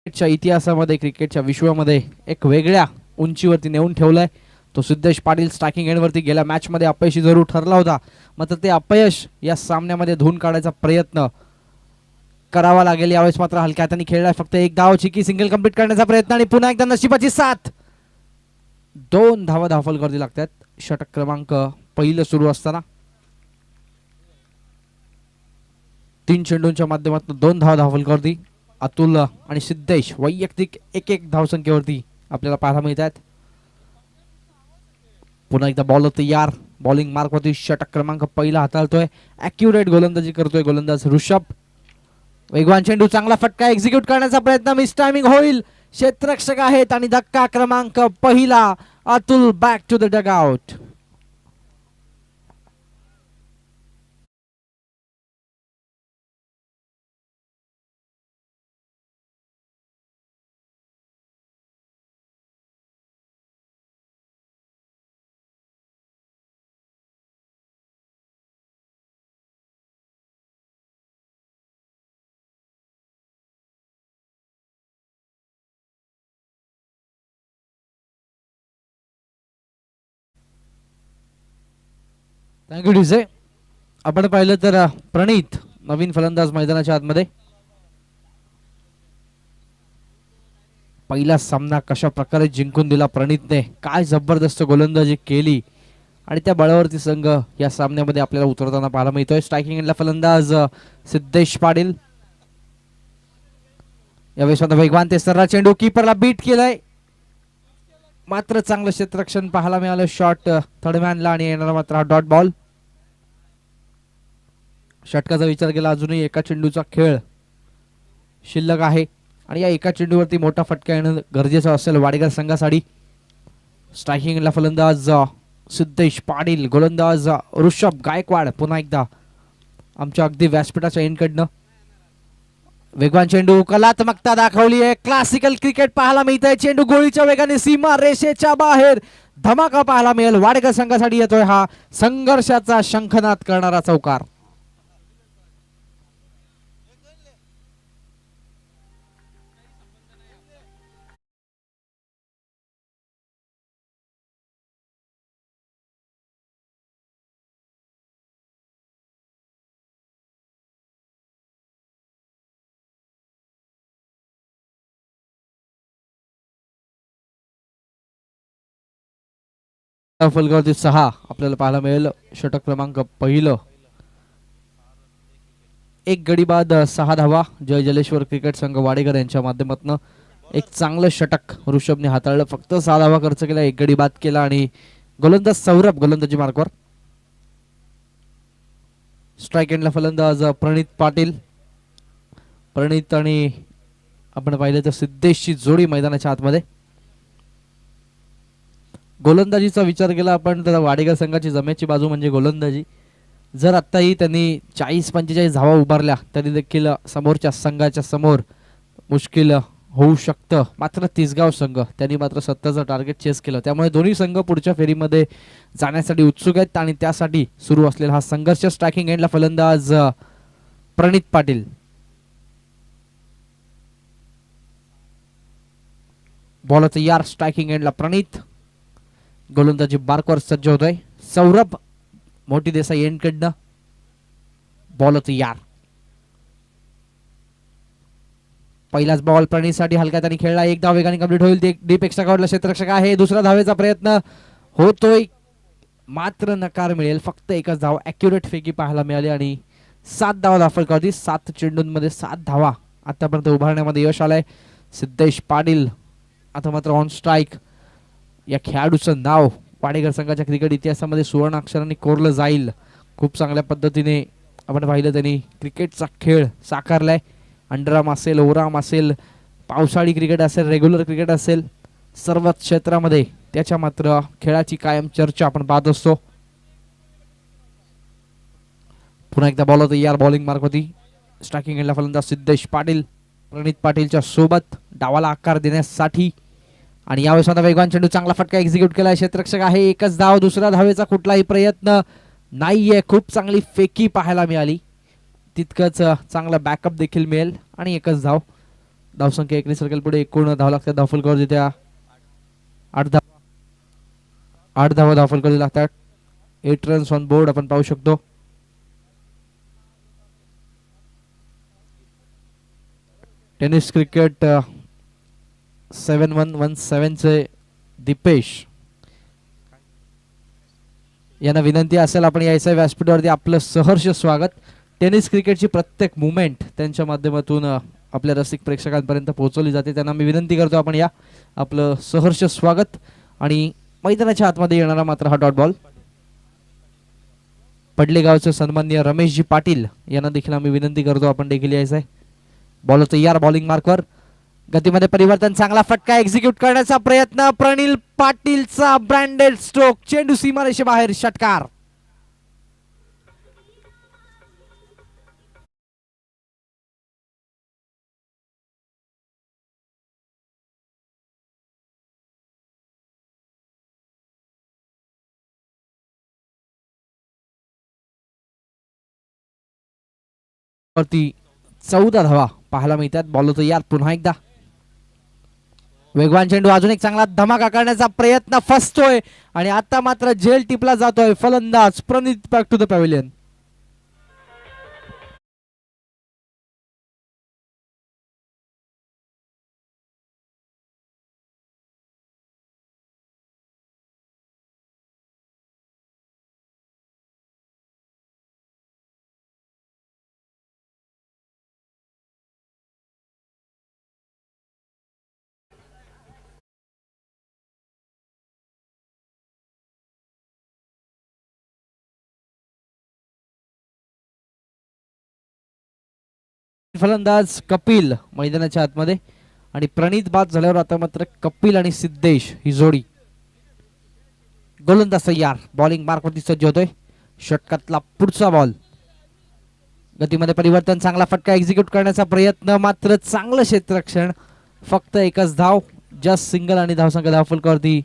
क्रिकेटच्या इतिहासामध्ये क्रिकेटच्या विश्वामध्ये एक वेगळ्या उंचीवरती नेऊन ठेवलाय. तो सिद्धेश पाटील स्ट्रायकिंग एंडवरती गेल्या मॅचमध्ये अपयशी जरूर ठरला होता, मात्र ते अपयश या सामन्यामध्ये धुवून काढायचा प्रयत्न करावा लागेल. यावेळेस मात्र हलक्या हाताने खेळलाय. फक्त एक धाव चिकी सिंगल कंप्लीट करण्याचा प्रयत्न आणि पुन्हा एकदा नशिबाची साथ. 2 धावा धावफलकावरती लागतात. षटक क्रमांक पहिलं सुरू असताना 3 चेंडूंच्या माध्यमातून 2 धावा धावफलकावरती. अतुल आणि सिद्धेश वैयक्तिक एक धावसंख्येवरती आपल्याला पाहायला मिळत आहेत. पुन्हा एकदा बॉल तयार. बॉलिंग मार्कवरती षटक क्रमांक पहिला हाताळतोय. ॲक्युरेट गोलंदाजी करतोय गोलंदाज ऋषभ. वेगवान चेंडू, चांगला फटका एक्झिक्यूट करण्याचा प्रयत्न. मिस टायमिंग होईल. क्षेत्ररक्षक आहेत आणि धक्का क्रमांक पहिला. Atul back to the dugout. Thank you DJ. आपण पाहिलं तर प्रणित नवीन फलंदाज मैदानाच्या आतमध्ये. पहिला सामना कशा प्रकारे जिंकून दिला प्रणितने. काय जबरदस्त गोलंदाजी केली आणि त्या बळावरती संघ या सामन्यामध्ये आपल्याला उतरताना पाहायला मिळतोय. स्ट्रायकिंग एंडला फलंदाज सिद्धेश पाटील. यावेळेस वेगवान ते सर्रा चेंडू कीपरला बीट केलाय, मात्र चांगलं क्षेत्ररक्षण पाहायला मिळालं. शॉट थर्डमॅनला आणि येणारा मात्र हा डॉट बॉल. षटकाचा विचार केला अजूनही एका चेंडूचा खेळ शिल्लक आहे आणि या एका चेंडूवरती मोठा फटका येणं गरजेचं असेल वाडेकर संघासाठी. स्ट्रायकिंगला फलंदाज सिद्धेश पाटील, गोलंदाज ऋषभ गायकवाड. पुन्हा एकदा आमच्या अगदी व्यासपीठाच्या एंडकडनं वेगवान चेंडू, कलात्मकता दाखवली आहे. क्लासिकल क्रिकेट पाहायला मिळतंय. चेंडू गोळीच्या वेगाने सीमा रेषेच्या बाहेर धमाका पाहायला मिळेल. वाडेकर संघासाठी येतोय हा संघर्षाचा शंखनाद करणारा चौकार. फलकावरती 6 आपल्याला पाहायला मिळेल. षटक क्रमांक पहिलं. एक गडी बाद 6 धावा. जय जलेश्वर क्रिकेट संघ वाडेकर यांच्या माध्यमातून एक चांगलं षटक ऋषभने हाताळलं. फक्त 6 धावा खर्च केला, एक गडी बाद केला आणि गोलंदाज सौरभ गोलंदाजी मार्कवर. स्ट्राईक एंडला फलंदाज प्रणित पाटील. प्रणित आणि आपण पाहिलं तर सिद्धेशची जोडी मैदानाच्या आतमध्ये. गोलंदाजीचा विचार केला आपण तर वाडेकर संघाची जमेची बाजू म्हणजे गोलंदाजी. जर आत्ताही त्यांनी 40-45 धावा उभारल्या तरी देखील समोरच्या संघाच्या समोर मुश्किल होऊ शकतं. मात्र तिसगाव संघ त्यांनी मात्र 70चं टार्गेट चेस केलं. त्यामुळे दोन्ही संघ पुढच्या फेरीमध्ये जाण्यासाठी उत्सुक आहेत आणि त्यासाठी सुरू असलेला हा संघर्ष. स्ट्रायकिंग एंडला फलंदाज प्रणित पाटील. बॉल तयार. स्ट्रायकिंग एंडला प्रणित. गोलंदाजी बारकवर सज्ज होतोय सौरभ. मोठी देसाई एंडकडनं. बॉल तयार. पहिलाच बॉल प्रणितसाठी हलक्यात आणि खेळला. एक धाव वेगाने कंप्लीट होईल. डीप एक्स्ट्रा कव्हरला क्षेत्ररक्षक आहे. दुसरा धावेचा प्रयत्न होतोय, मात्र नकार मिळेल. फक्त एकच धाव ॲक्युरेट फेकी पाहायला मिळाली आणि 7 धावा दाखल. 7 चेंडूंमध्ये 7 धावा आतापर्यंत उभारण्यामध्ये यश आलंय. सिद्धेश पाटील आता मात्र ऑन स्ट्राईक. या खेळाडूचं नाव वाडेकर संघाच्या क्रिकेट इतिहासामध्ये सुवर्ण अक्षरांनी कोरलं जाईल. खूप चांगल्या पद्धतीने आपण पाहिलं त्यांनी क्रिकेटचा खेळ साकारलाय. अंडरआर्म असेल, ओव्हरआर्म असेल, पावसाळी क्रिकेट असेल, रेग्युलर क्रिकेट असेल, सर्वच क्षेत्रामध्ये त्याच्या मात्र खेळाची कायम चर्चा आपण पाहत असतो. पुन्हा एकदा बॉल तयार. बॉलिंग मार्क होती. स्ट्रायकिंग एंडला फलंदाज सिद्धेश पाटील. प्रणित पाटीलच्या सोबत डावाला आकार देण्यासाठी आणि यावेळेस आता वेगवान चेंडू, चांगला फटका एक्झिक्यूट केला. क्षेत्ररक्षक आहे. एकच धाव. दुसऱ्या धावेचा कुठलाही प्रयत्न नाहीये. खूप चांगली फेकी पाहायला मिळाली. तितकंच चांगला बॅकअप देखील मिळेल आणि एकच धाव. धावसंख्या 1 सर्कल पुढे एकूण धाव लागतात धावफलकावर त्या 8 धावा धावफलकावर लागतात. 8 रन्स ऑन बोर्ड आपण पाहू शकतो. टेनिस क्रिकेट 7117 चे दीपेश यांना विनंती असेल आपण यायचं व्यासपीठावरती आपलं सहर्ष स्वागत. टेनिस क्रिकेटची प्रत्येक मुवमेंट त्यांच्या माध्यमातून आपल्या रसिक प्रेक्षकांपर्यंत पोहोचवली जाते. त्यांना मी विनंती करतो आपण या आपलं सहर्ष स्वागत. आणि मैदानाच्या आतमध्ये येणारा मात्र हा डॉट बॉल. पडले गावचे सन्माननीय रमेशजी पाटील यांना देखील आम्ही विनंती करतो आपण देखील यायचं आहे. बॉल तयार बॉलिंग मार्कवर. गतीमध्ये परिवर्तन चांगला फटका एक्झिक्यूट करण्याचा प्रयत्न. प्रणिल पाटीलचा ब्रँडेड स्ट्रोक. चेंडू सीमारेषे बाहेर षटकार. वरती 14 धावा पाहायला मिळतात. बॉल तयार पुन्हा एकदा. वेगवान चेंडू अजून एक चांगला धमाका करण्याचा प्रयत्न फसतोय आणि आता मात्र झेल टिपला जातोय. फलंदाज प्रणित बॅक टू द पॅव्हिलियन. फलंदाज कपिल मैदानाच्या आतमध्ये आणि प्रणित बाद झाल्यावर आता मात्र कपिल आणि सिद्धेश ही जोडी. गोलंदाज तयार बॉलिंग मार्कवरती सज्ज होतोय. षटकातला पुढचा बॉल. गतीमध्ये परिवर्तन चांगला फटका एक्झिक्यूट करण्याचा प्रयत्न मात्र चांगलं क्षेत्ररक्षण. फक्त एकच धाव जस्ट सिंगल आणि धावसंख्या धावफलकावरती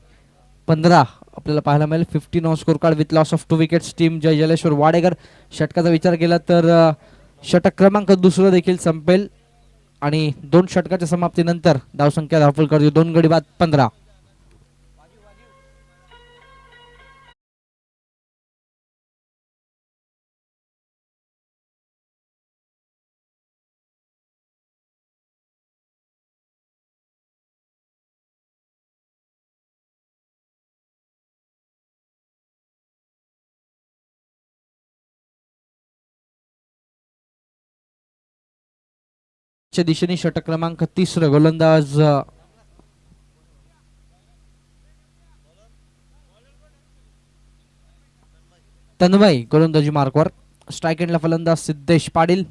15 आपल्याला पाहायला मिळेल. 15 on score card with loss of 2 wickets. Team Jay Jaleshwar Wadekar. षटकाचा विचार केला तर षटक क्रमांक दुसरं देखील संपेल आणि 2 षटकाच्या समाप्तीनंतर धावसंख्या धावफलकावरती 2 गडी बाद 15. च्या दिशेने षटक क्रमांक 3 गोलंदाज तन्मय गोलंदाजी मार्कवर. स्ट्राईक एंडला फलंदाज सिद्धेश पाटील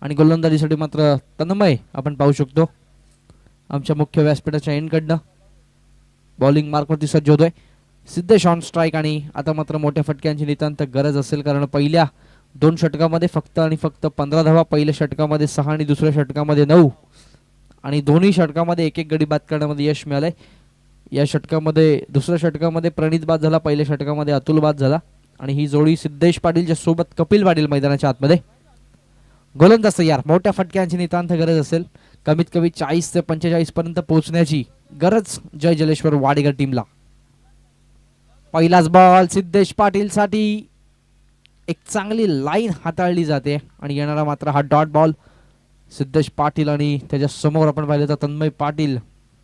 आणि गोलंदाजीसाठी मात्र तन्मय आपण पाहू शकतो आमच्या मुख्य व्यासपीठाच्या एंडकडनं. बॉलिंग मार्कवरती सज्ज होतोय सिद्धेश ऑन स्ट्राईक. आणि आता मात्र मोठ्या फटक्यांची नितांत गरज असेल कारण पहिल्या 2 षटकामध्ये फक्त आणि फक्त 15 धावा. पहिल्या षटकामध्ये 6 आणि दुसऱ्या षटकामध्ये 9 आणि दोन्ही षटकामध्ये एक गडी बाद करण्यामध्ये यश मिळालंय. या षटकामध्ये दुसऱ्या षटकामध्ये प्रणित बाद झाला. पहिल्या षटकामध्ये अतुल बाद झाला आणि ही जोडी सिद्धेश पाटीलच्या सोबत कपिल पाटील मैदानाच्या आतमध्ये. गोलंदाज तयार. मोठ्या फटक्यांची नितांत गरज असेल. कमीत कमी 40 ते 45 पर्यंत पोहोचण्याची गरज जय जलेश्वर वाडेकर टीमला. पहिलाच बॉल सिद्धेश पाटील साठी. एक चांगली लाईन हाताळली जाते आणि येणारा मात्र हा डॉट बॉल. सिद्धेश पाटील आणि त्याच्या समोर आपण पाहिलं तर तन्मय पाटील.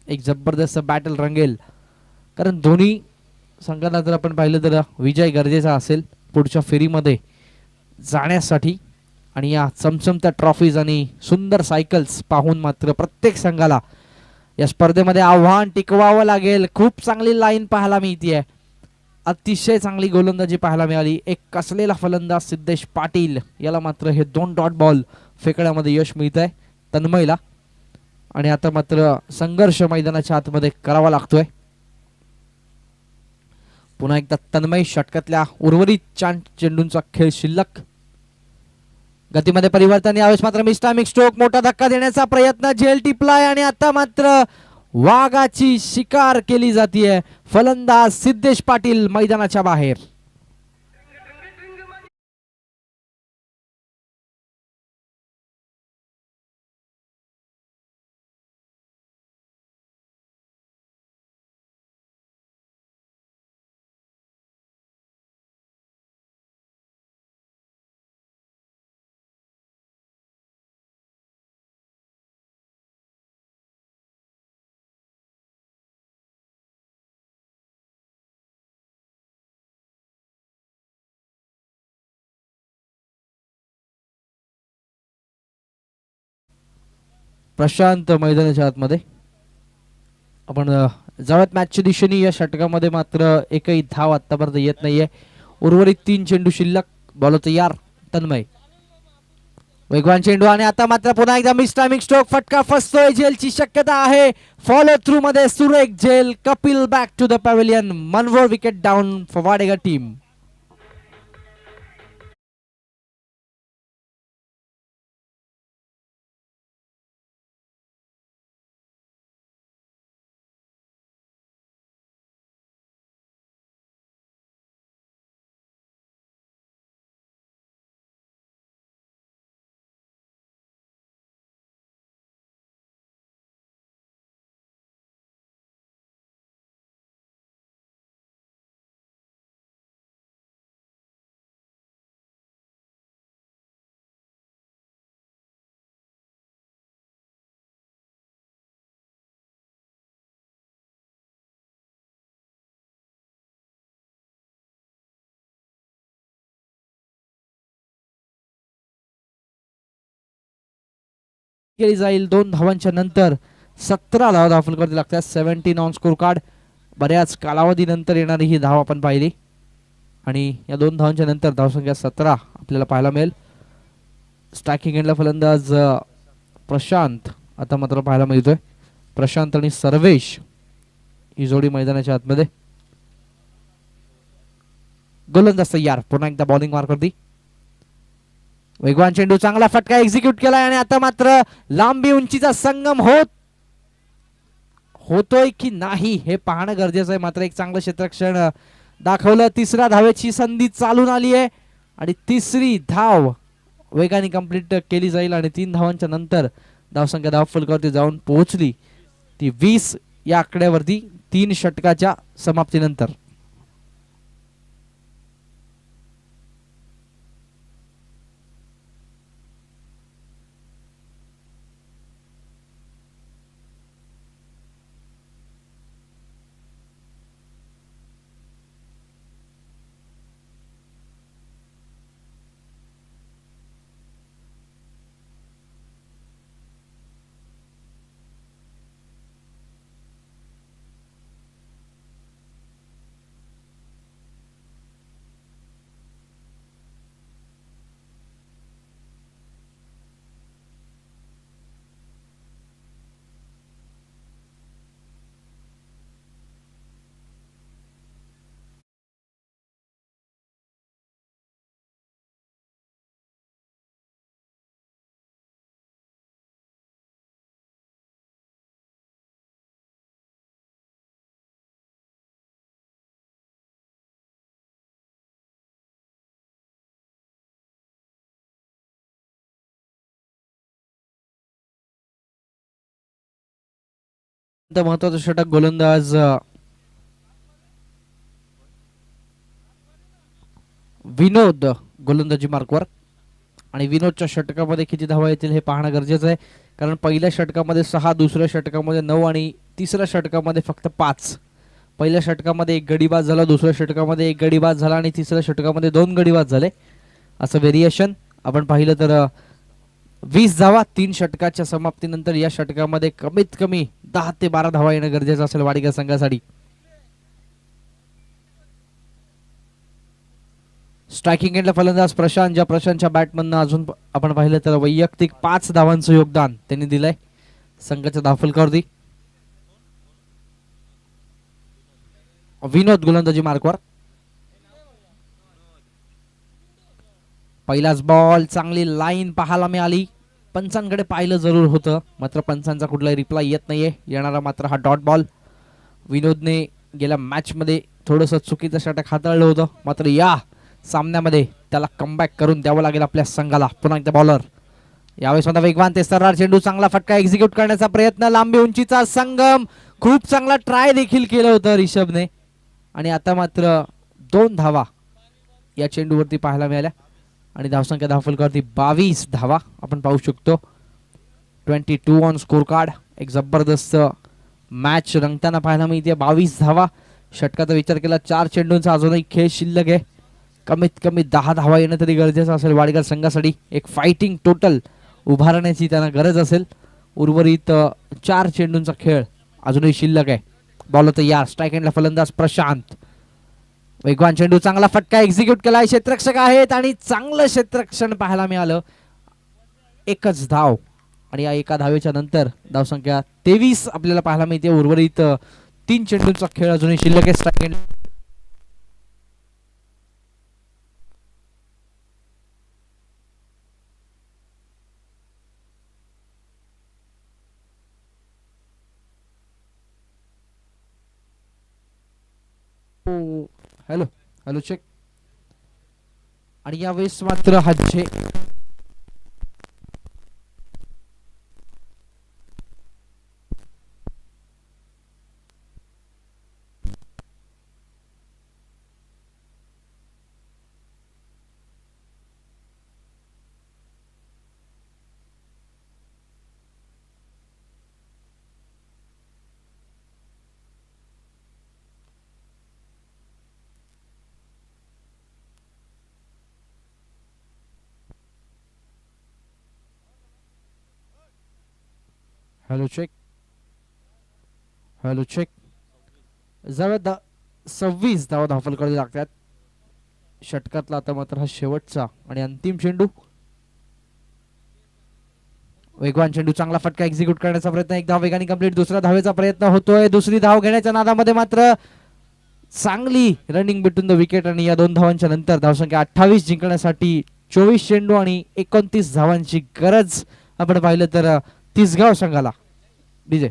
एक जबरदस्त बॅटल रंगेल कारण दोन्ही संघांना जर आपण पाहिलं तर विजय गरजेचा असेल पुढच्या फेरीमध्ये जाण्यासाठी. आणि या चमचमत्या ट्रॉफीज आणि सुंदर सायकल्स पाहून मात्र प्रत्येक संघाला या स्पर्धेमध्ये आव्हान टिकवावं लागेल. खूप चांगली लाईन पाहायला मिळते. अतिशय चांगली गोलंदाजी पाहायला मिळाली. एक कसलेला फलंदाज सिद्धेश पाटील याला मात्र हे 2 डॉट बॉल फेकण्यामध्ये यश मिळत आहे तन्मयला. आणि आता मात्र संघर्ष मैदानाच्या आतमध्ये करावा लागतोय. पुन्हा एकदा तन्मय. षटकातल्या उर्वरित चेंडूंचा खेळ शिल्लक. गतीमध्ये परिवर्तन. यावेळेस मात्र मिस्टामिक स्ट्रोक. मोठा धक्का देण्याचा प्रयत्न. झेल टिपलाय आणि आता मात्र वाघाची शिकार केली जाते. फलंदाज सिद्धेश पाटील मैदानाच्या बाहेर. प्रशांत मैदानाच्या आतमध्ये. आपण जाऊयात मॅचच्या दिशेने. या षटकामध्ये मात्र एकही धाव आतापर्यंत येत नाहीये. उर्वरित 3 चेंडू शिल्लक. बॉल तयार. तन्मय वेगवान चेंडू आणि आता मात्र पुन्हा एकदा मिस टायमिंग स्ट्रोक. फटका फसतोय. झेलची शक्यता आहे. फॉलो थ्रू मध्ये सुरेख झेल. Kapil back to the pavilion. 1 wicket down for Wadegar team. केली जाईल 2 धावांच्या नंतर. 17 धावा दाखल करावी लागतात. 17 ऑन स्कोर कार्ड. बऱ्याच कालावधीनंतर येणारी ही धाव आपण पाहिली आणि या 2 धावांच्या नंतर धावसंख्या 17 आपल्याला पाहायला मिळेल. स्ट्रायकिंग एंडला फलंदाज प्रशांत आता मात्र पाहायला मिळतोय. प्रशांत आणि सर्वेश ही जोडी मैदानाच्या आतमध्ये. गोलंदाज तयार. पुन्हा एकदा बॉलिंग मार करती. वेगवान चेंडू. चांगला फटका एक्झिक्यूट केलाय आणि आता मात्र लांबी उंचीचा संगम होतोय की नाही हे पाहणं गरजेचं आहे. मात्र एक चांगलं क्षेत्ररक्षण दाखवलं. 3ऱ्या धावेची संधी चालून आली आहे आणि 3री धाव वेगाने कंप्लीट केली जाईल आणि 3 धावांच्या नंतर धावसंख्या धाव फलकावरती जाऊन पोहोचली ती 20 या आकड्यावरती 3 षटकाच्या समाप्तीनंतर. महत्वाचं षटक. गोलंदाज विनोद गोलंदाजी मार्कवर आणि विनोदच्या षटकामध्ये किती धावा येतील हे पाहणं गरजेचं आहे. कारण पहिल्या षटकामध्ये 6, दुसऱ्या षटकामध्ये 9 आणि 3ऱ्या षटकामध्ये फक्त 5. पहिल्या षटकामध्ये 1 गडी बाद झाला. दुसऱ्या षटकामध्ये 1 गडी बाद झाला आणि 3ऱ्या षटकामध्ये 2 गडी बाद झाले. असं व्हेरिएशन आपण पाहिलं तर 20 धावा 3 षटकाच्या समाप्तीनंतर या षटकामध्ये कमीत कमी 10 ते 12 धावा येणं गरजेचं असेल वाडेकर संघासाठी. स्ट्रायकिंग एंडला फलंदाज प्रशांत. ज्या प्रशांतच्या बॅटमधनं अजून आपण पाहिलं तर वैयक्तिक 5 धावांचं योगदान त्यांनी दिलंय संघाच्या धावफलकावरती. विनोद गोलंदाजी मार्कवर. पहिलाच बॉल. चांगली लाईन पाहायला मिळाली. पंचांकडे पाहिलं जरूर होतं मात्र पंचांचा कुठलाही रिप्लाय येत नाहीये. येणारा मात्र हा डॉट बॉल. विनोदने गेल्या मॅच मध्ये थोडंसं चुकीचं षटक हाताळलं होतं मात्र या सामन्यामध्ये त्याला कमबॅक करून द्यावं लागेल आपल्या संघाला. पुन्हा एकदा बॉलर. यावेळेस स्वतः वेगवान ते सर्रार चेंडू. चांगला फटका एक्झिक्यूट करण्याचा प्रयत्न. लांबी उंचीचा संगम. खूप चांगला ट्राय देखील केलं होतं रिषभने आणि आता मात्र 2 धावा या चेंडूवरती पाहायला मिळाल्या आणि धावसंख्या धावफलकावरती 22 धावा आपण पाहू शकतो. 22 ऑन स्कोर कार्ड. एक जबरदस्त मॅच रंगताना पाहायला मिळते. 22 धावा. षटकाचा विचार केला 4 चेंडूंचा अजूनही खेळ शिल्लक आहे. कमीत कमी 10 धावा येणं तरी गरजेचं असेल वाडेकर संघासाठी. एक फायटिंग टोटल उभारण्याची त्यांना गरज असेल. उर्वरित 4 चेंडूंचा खेळ अजूनही शिल्लक आहे. बॉल तयार, स्ट्राईक एंडला फलंदाज प्रशांत. वेगवान चेंडू, चांगला फटका एक्झिक्यूट केलाय, क्षेत्ररक्षक आहेत आणि चांगलं क्षेत्ररक्षण पाहायला मिळालं. एकच धाव आणि या एका धावेच्या नंतर धावसंख्या 23 आपल्याला पाहायला मिळते. उर्वरित 3 चेंडूंचा खेळ अजूनही शिल्लक आहे. Strike end hello hello check. आणि यावेळेस मात्र हातचे हॅलो चेक हॅलो चेक. जवळ 26 धावा धावफलकाला लागतात षटकातला. आता मात्र हा शेवटचा आणि अंतिम चेंडू. वेगवान चेंडू, चांगला फटका एक्झिक्यूट करण्याचा प्रयत्न, एक धाव वेगाने कंप्लीट. दुसरा धावेचा प्रयत्न होतोय, दुसरी धाव घेण्याच्या नादामध्ये मात्र चांगली रनिंग बिटवीन द विकेट आणि या 2 धावांच्या नंतर धावसंख्या 28 जिंकण्यासाठी 24 चेंडू आणि 29 धावांची गरज आपण पाहिलं तर तिसगाव संघाला. DJ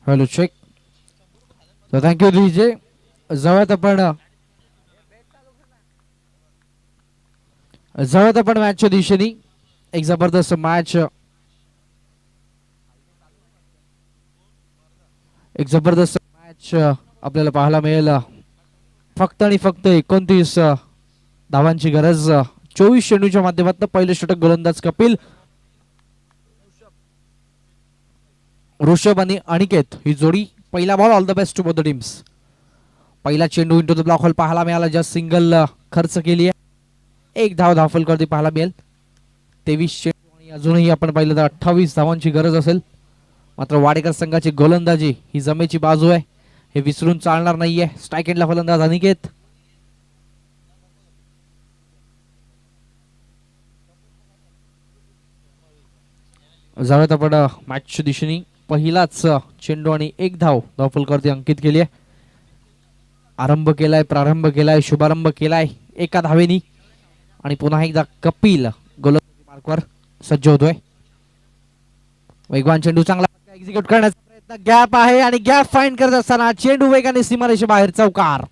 hello check. तर थँक्यू डीजे. जाऊयात आपण मॅचच्या दिशेने. एक जबरदस्त मॅच, एक जबरदस्त मॅच आपल्याला पाहायला मिळेल. फक्त आणि फक्त 29 धावांची गरज. 24 चेंडूच्या माध्यमातून पहिले षटक गोलंदाज कपिल. ऋषभ आणि अनिकेत ही जोडी. पहिला ball. All the best to both the teams. पहिला चेंडू इंटू द ब्लॉक होल पाहायला मिळाला. जस्ट सिंगल खर्च केली आहे. एक धाव धावफलकावरती पाहायला मिळेल. 23 चेंडू आणि अजूनही आपण पाहिलं तर 28 धावांची गरज असेल. मात्र वाडेकर संघाची गोलंदाजी ही जमेची बाजू आहे, हे विसरून चालणार नाहीये. स्ट्राईक एंडला फलंदाज अनिकेत. जाऊयात आपण मॅचच्या दिशेने. पहिलाच चेंडू आणि एक धाव धावफलकावरती अंकित केली आहे. आरंभ केलाय, प्रारंभ केलाय, शुभारंभ केलाय एका धावेनी. आणि पुन्हा एकदा कपिल गोलंदाजी मार्कवर सज्ज होतोय. वेगवान चेंडू चांगला एक्झिक्यूट करण्याचा प्रयत्न. गॅप आहे आणि गॅप फाइंड करत असताना चेंडू वेगाने सीमारेषे बाहेर. चौकार.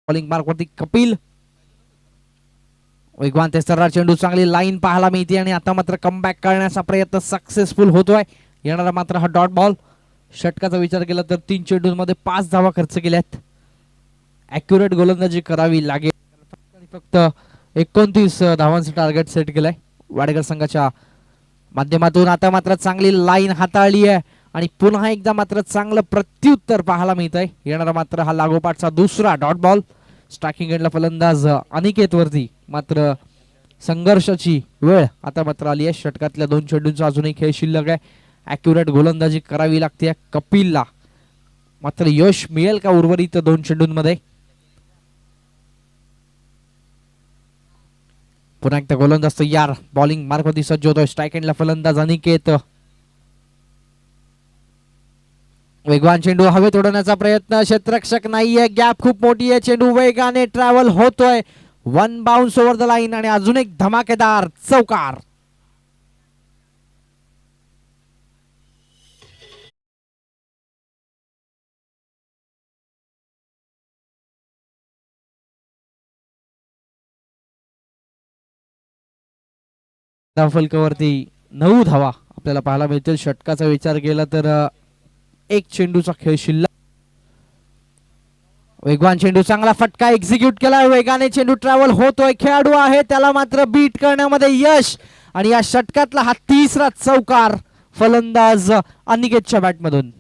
बॉलिंग मार्कवरती कपिल. वेगवान तेस्तरा चेंडू. चांगली लाईन पाहायला मिळते आणि आता मात्र कमबॅक करण्याचा प्रयत्न सक्सेसफुल होतोय. येणारा मात्र हा डॉट बॉल. षटकाचा विचार केला तर 3 चेंडूंमध्ये 5 धावा खर्च केल्यात. ॲक्युरेट गोलंदाजी करावी लागेल. फक्त 29 धावांचं टार्गेट सेट केलंय वाडेकर संघाच्या माध्यमातून. आता मात्र चांगली लाईन हाताळली आहे आणि पुन्हा एकदा मात्र चांगलं प्रत्युत्तर पाहायला मिळत आहे. येणारा मात्र हा लागोपाठचा दुसरा डॉट बॉल. स्ट्रायकिंग एंडला फलंदाज अनिकेत वरती. मात्र संघर्षाची वेळ आता मात्र आली आहे. षटकातल्या 2 चेंडूंचा अजूनही खेळ शिल्लक आहे. ॲक्युरेट गोलंदाजी करावी लागते कपिलला. मात्र यश मिळेल का उर्वरित 2 चेंडूंमध्ये? पुन्हा एकदा गोलंदाज तयार. बॉलिंग मार्कवरती सज्ज होतोय. स्ट्राईक एंडला फलंदाज अनिकेत. वेगवान चेंडू हवेत उडवण्याचा प्रयत्न. क्षेत्ररक्षक नाहीये. गॅप खूप मोठी आहे. चेंडू वेगाने ट्रॅव्हल होतोय. 1 बाउन्स ओव्हर द लाईन आणि अजून एक धमाकेदार चौकार. धावफलकावरती 9 धावा आपल्याला पाहायला मिळतील. षटकाचा विचार केला तर 1 चेंडूचा खेळ शिल्लक. वेगवान चेंडू. चांगला फटका एक्झिक्यूट केला. वेगाने चेंडू ट्रॅव्हल होतोय. खेळाडू आहे त्याला मात्र बीट करण्यामध्ये यश. आणि या षटकातला हा 3रा चौकार फलंदाज अनिकेतच्या बॅटमधून.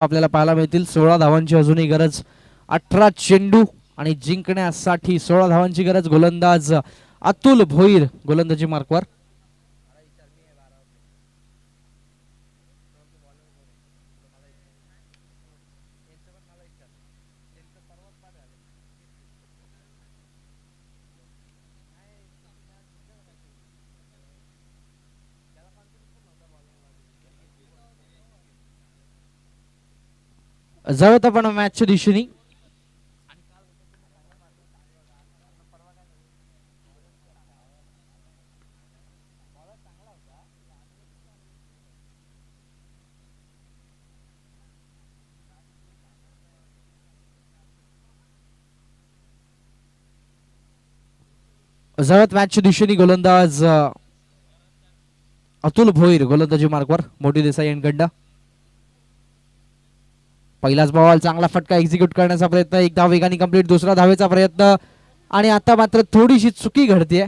आपल्याला पाहायला मिळतील 16 धावांची अजूनही गरज. 18 चेंडू आणि जिंकण्यासाठी 16 धावांची गरज. गोलंदाज अतुल भोईर गोलंदाजी मार्कवर. जाऊयात आपण मॅचच्या दिशेने. जाऊयात मॅचच्या दिशेने. गोलंदाज अतुल भोईर गोलंदाजी मार्कवर. मोठी देसाई यांकडनं. पहिलाच बॉल. चांगला फटका एक्झिक्यूट करण्याचा प्रयत्न. एक धाव वेगाने कंप्लीट. दुसरा धावेचा प्रयत्न आणि आता मात्र थोडीशी चुकी घडते.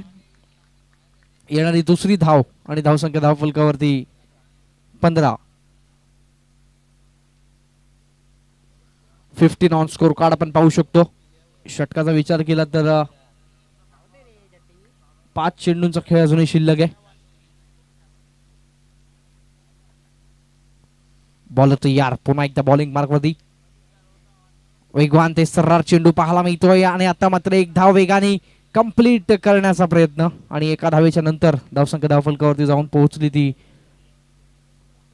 येणारी दुसरी धाव आणि धावसंख्या धावफलकावरती 15. 15 ऑन स्कोर कार्ड आपण पाहू शकतो. षटकाचा विचार केला तर 5 चेंडूंचा खेळ अजूनही शिल्लक आहे. बॉल तयार, पुन्हा एकदा बॉलिंग मार्कवरती वेगवान ते सर्रार चेंडू पाहायला मिळतोय आणि आता मात्र एक धाव वेगाने कंप्लीट करण्याचा प्रयत्न आणि एका धावेच्या नंतर धावसंख्या धावफलकावरती जाऊन पोहोचली ती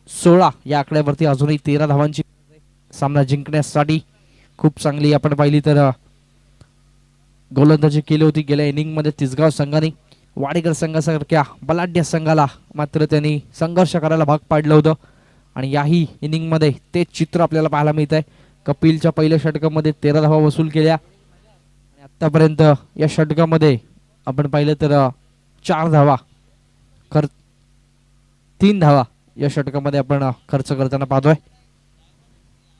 16. या आकड्यावरती अजूनही 13 धावांची सामना जिंकण्यासाठी खूप चांगली आपण पाहिली तर गोलंदाजी केली होती गेल्या इनिंग मध्ये तिसगाव संघाने. वाडेकर संघासारख्या बलाढ्य संघाला मात्र त्यांनी संघर्ष करायला भाग पाडलं होतं आणि याही इनिंग मध्ये तेच चित्र आपल्याला पाहायला मिळत आहे. कपिलच्या पहिल्या षटकामध्ये 13 धावा वसूल केल्या आणि आतापर्यंत या षटकामध्ये आपण पाहिलं तर 4 धावा 3 धावा या षटकामध्ये आपण खर्च करताना पाहतोय.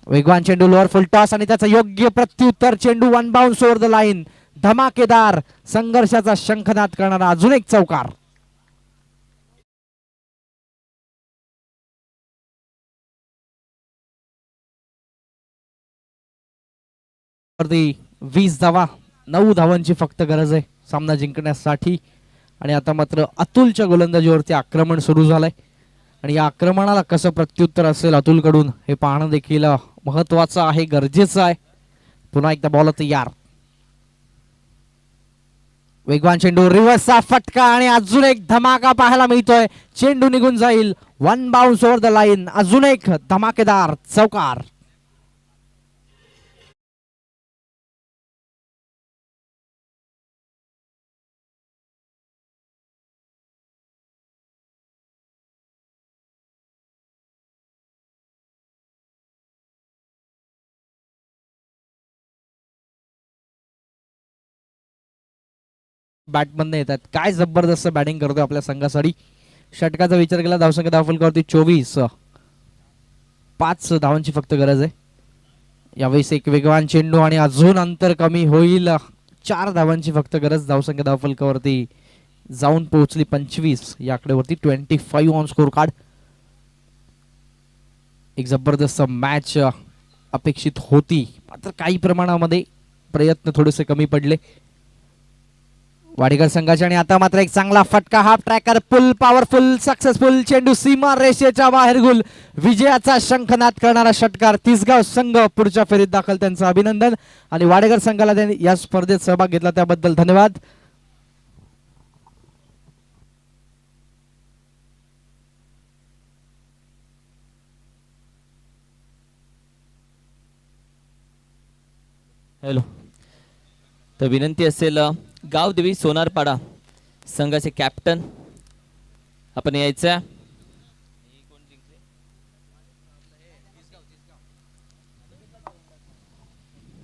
वेगवान चेंडू लोअर फुल टॉस आणि त्याचा योग्य प्रत्युत्तर चेंडू one bounce over the line. धमाकेदार संघर्षाचा शंखनाद करणारा अजून एक चौकार. वरती 20 धावा, 9 धावांची फक्त गरज आहे सामना जिंकण्यासाठी आणि आता मात्र अतुलच्या गोलंदाजीवरती आक्रमण सुरू झालंय आणि या आक्रमणाला कसं प्रत्युत्तर असेल अतुल कडून हे पाहणं देखील महत्वाचं आहे, गरजेचं आहे. पुन्हा एकदा बॉल तयार, वेगवान चेंडू, रिव्हर्सचा फटका आणि अजून एक धमाका पाहायला मिळतोय. चेंडू निघून जाईल, one bounce over the line, अजून एक धमाकेदार चौकार. बॅटमधनं येतात, काय जबरदस्त बॅटिंग करतोय आपल्या संघासाठी. षटकाचा विचार केला धावसंख्या धावफलकावरती 24, 5 धावांची फक्त गरज आहे. यावेळेस एक वेगवान चेंडू आणि अजून अंतर कमी होईल, 4 धावांची फक्त गरज. धावसंख्या धावफलकावरती जाऊन पोहोचली 25. या आकड्यावरती 25 ऑन स्कोर कार्ड. एक जबरदस्त मॅच अपेक्षित होती, मात्र काही प्रमाणामध्ये प्रयत्न थोडेसे कमी पडले वाडेकर संघाचे आणि आता मात्र एक चांगला फटका, हाफ ट्रॅकर, पुल पॉवरफुल सक्सेसफुल चेंडू सीमा रेषेच्या बाहेर गुल. विजयाचा शंखनाद करणारा षटकार. तिसगाव संघ पुढच्या फेरीत दाखल, त्यांचं अभिनंदन आणि वाडेकर संघाला त्यांनी या स्पर्धेत सहभाग घेतला त्याबद्दल धन्यवाद. हॅलो, तर विनंती असेल गावदेवी सोनारपाडा संघाचे कॅप्टन आपण यायचं.